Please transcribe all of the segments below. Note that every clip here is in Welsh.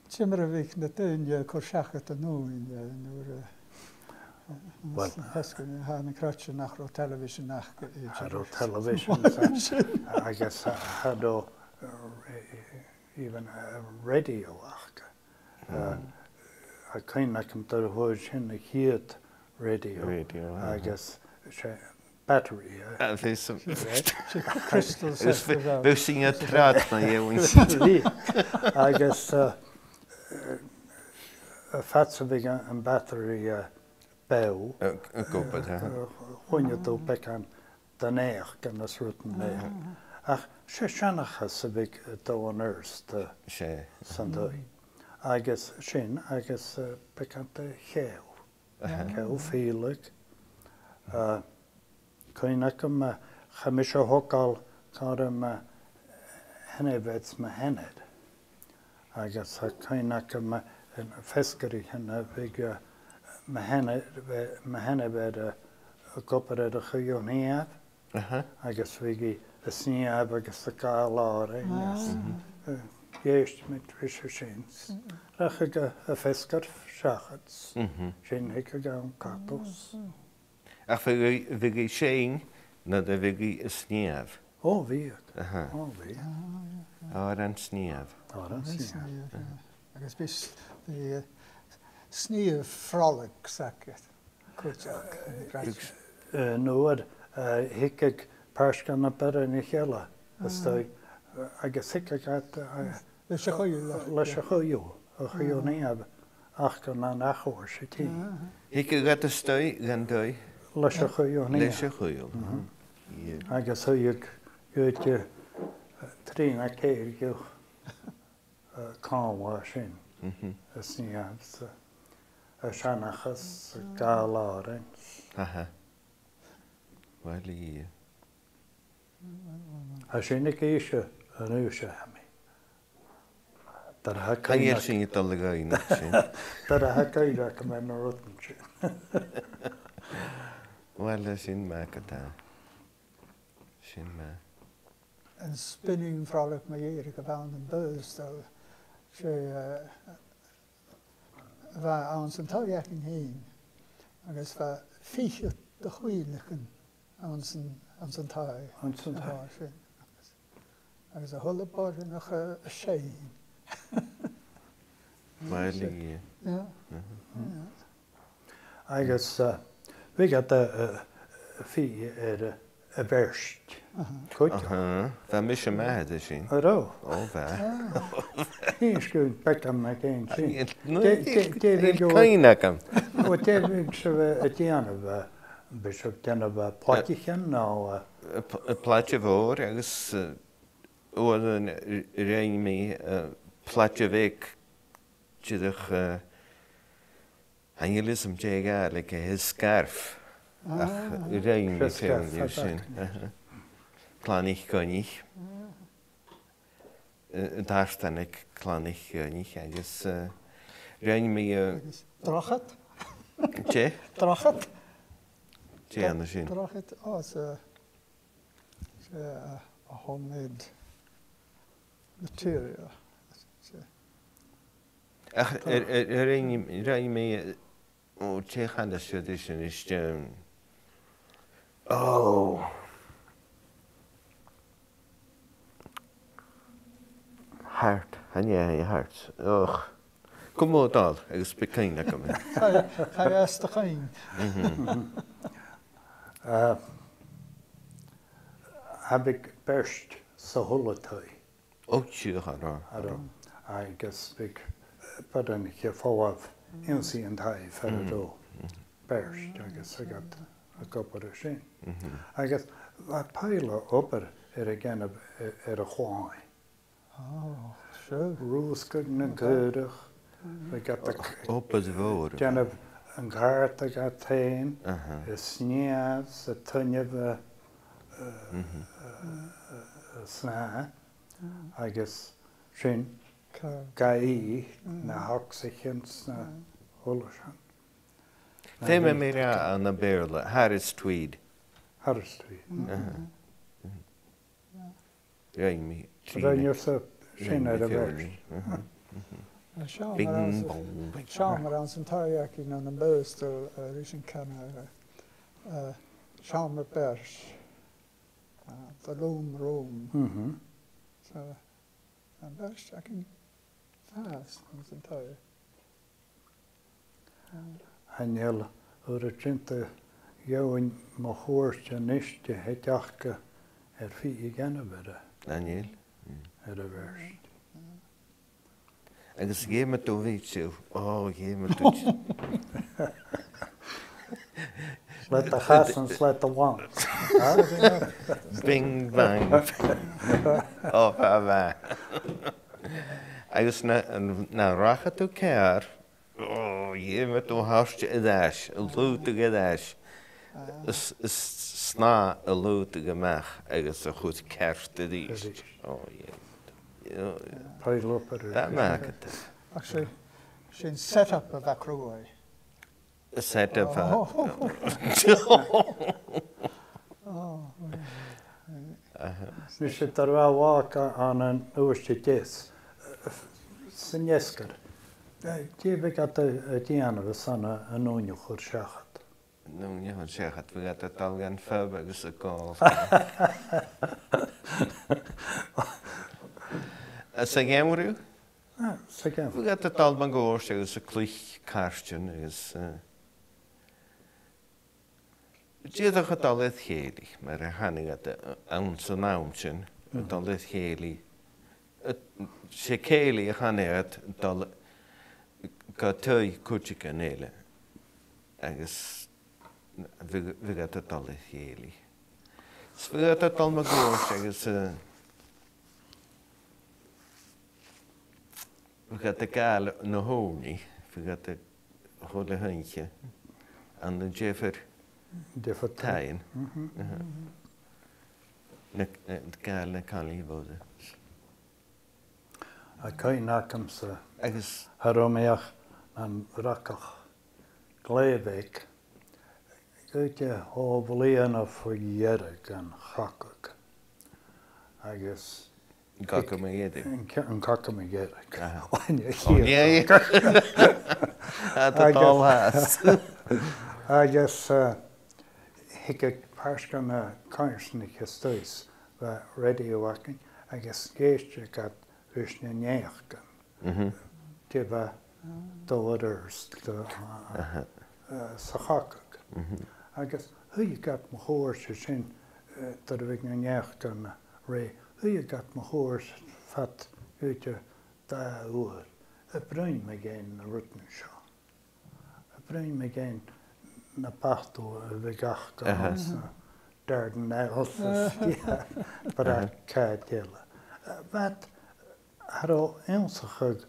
Timmer vik na dyn korsachet an nŵn Wel, hesgyn han kratchen nach ro television nach had o television, I guess had o even radio ach. I kind of come to the word in the heat radio. I guess battery. Fes crystals. Fes sy'n trad na yw'n. I guess a fatsavig and battery bew. Yn gwybod, ha? When you do back on the neck and the certain neck. Ach, sianach has a big do nurse the Sunday. I guess back on the heel. Heel feelig. Coinacum Hamisha Hokal Karam Hennevets Mahened. I guess Coinacum and Fescary and a big Mahenebed a couple of the Huyoniav. I guess we a sneab, I guess the Carla, yes, mit Richards. Rachiga a Fescar Shachats. Shin Hickagown Cartos. Ach, fyg i Shane, na dy fyg i sniaf. Oh, wie. Oh, wie. O'r an sniaf. O'r an sniaf. I guess bis the sneer frolic sacket. Nood, hickig perskan na better in Hiela. I guess hickig at Leshahoyu, a Huyoniab, Achkan and Achor City. Hickig at the stoi, gan doi. Leshahoyu. I guess how you get your Trina Cave, you calm washing. A sneabs, a Shanachas, a Gala. Well, yeah. I should indicate a new shami. That I Kan je zien het al gaan? That I can recommend a rotten. Wel, sin maak het aan. Sin maak. En spinning frolic my Erik about and birds though. She va aan zijn touwjacking heen. I guess va fiche de goeilijken aan zijn touw. On some I guess a whole bar in a shane. Wel, yeah. Yeah. I guess we got the fee at a verst. Goed. Van misje mij de zien. Oh, Oh, waar? he's going back on my game. Kan je nakken? Wat David zo at the end of Bishop den of Plotchen now. Het plaatje voor, ergens oor een rein mee plaatje weg. Toch angelism jega like his scarf. Ach, rein mee veel nieuws zijn. Klanig konig. Daar staan ik klanig konig. Ergens rein mee. Drachet? Tje? Drachet? Tje anders in. Drachet, oh, it's a homemade material. Ach, rein mee. Oh, tje gaan de tradition is oh. Hart, han je hart. Och. Kom op al, ik spreek geen lekker mee. Ga je eerst te gaan? Heb ik best zo hulletui. Oh, tje gaan I guess big, but then here for ancient high for best. I guess I got a couple of things. I guess that pile upper it again at a why. Oh, sure. Roos couldn't good. We got the op het woord. kind of een kaart I got teen. A sneers, a ton of sna. I guess shin. Gai na hoxicans na hullersan. Thema meer aan de beerle. Harris Tweed. Harris Street. Rein me. Run yourself shin at a verse. Bing bong. Sean mar an san táiaach in an bóstal rís an canna Sean mar bers the loom room. So an bers I can fast an san táiaach. Hanel o'r ydynta iawn mae hwrs yn eistio hedachga fi I gan y byrra. Daniel. Y verst. Agus gé me tú ví siú. Ó, gé me tú. Let the chasans, let the ones. Bing bang. Ó, fa. Agus na racha tú cear. Ó, gé me tú háste idáis. Lúta idáis. Is sná a lúta gamach agus a chud ceart a dís. Ó, gé. Pail up at That market. Actually, she's set up of that crewway. A set of Nes het er wel waken aan een oorste jes. Sinjesker. Geef ik dat het ene we zijn een onje goed zeggen. Nou, je gaat zeggen, we gaan het al gaan verbeugen, ze komen. Zeg jij maar u? Ja, zeg jij. We gaan het al maar gehoord zeggen, ze klich karstjen is. Je toch het al het gelig, maar hij gaat niet het onze naamtje, het al het gelig. Het schekelig gaan het al katui kutje nele. Ergens we gaan het al het gelig. We gaan het al maar gehoord zeggen. We gaan de kale naar honing, we gaan de goede handje aan de Jeffer taaien. De kale kan niet worden. Ik kan je nakem ze. Haromeach aan rakkach gleebek. Ik je overleen voor jerk en gakkak. Kakka me jedek. Een kakka me jedek. Ja. Had het al haast. Ik heb paarschap met kansenig gestuurd bij radiowerking. Ik heb geestje gehad dus een neerken. Die bij de ouders, de sagakak. Ik heb hoe je gaat mijn hoortje zien dat ik een neerken re. Hoe je gaat mijn hoors vat uit je daar oor. Het bruin me geen naar Ruttenschau. Het bruin me geen naar Pachto, we gachten als derde Nederlands. Ja, maar dat kan je delen. Wat had al eenzalig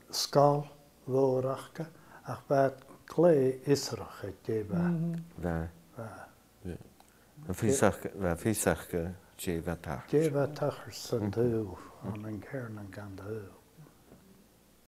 skal woordachke, ach wat klee is er gegeven. Waar? Wie zag je? Jevatachers. Jevatachers zijn deel aan een kern en kan deel.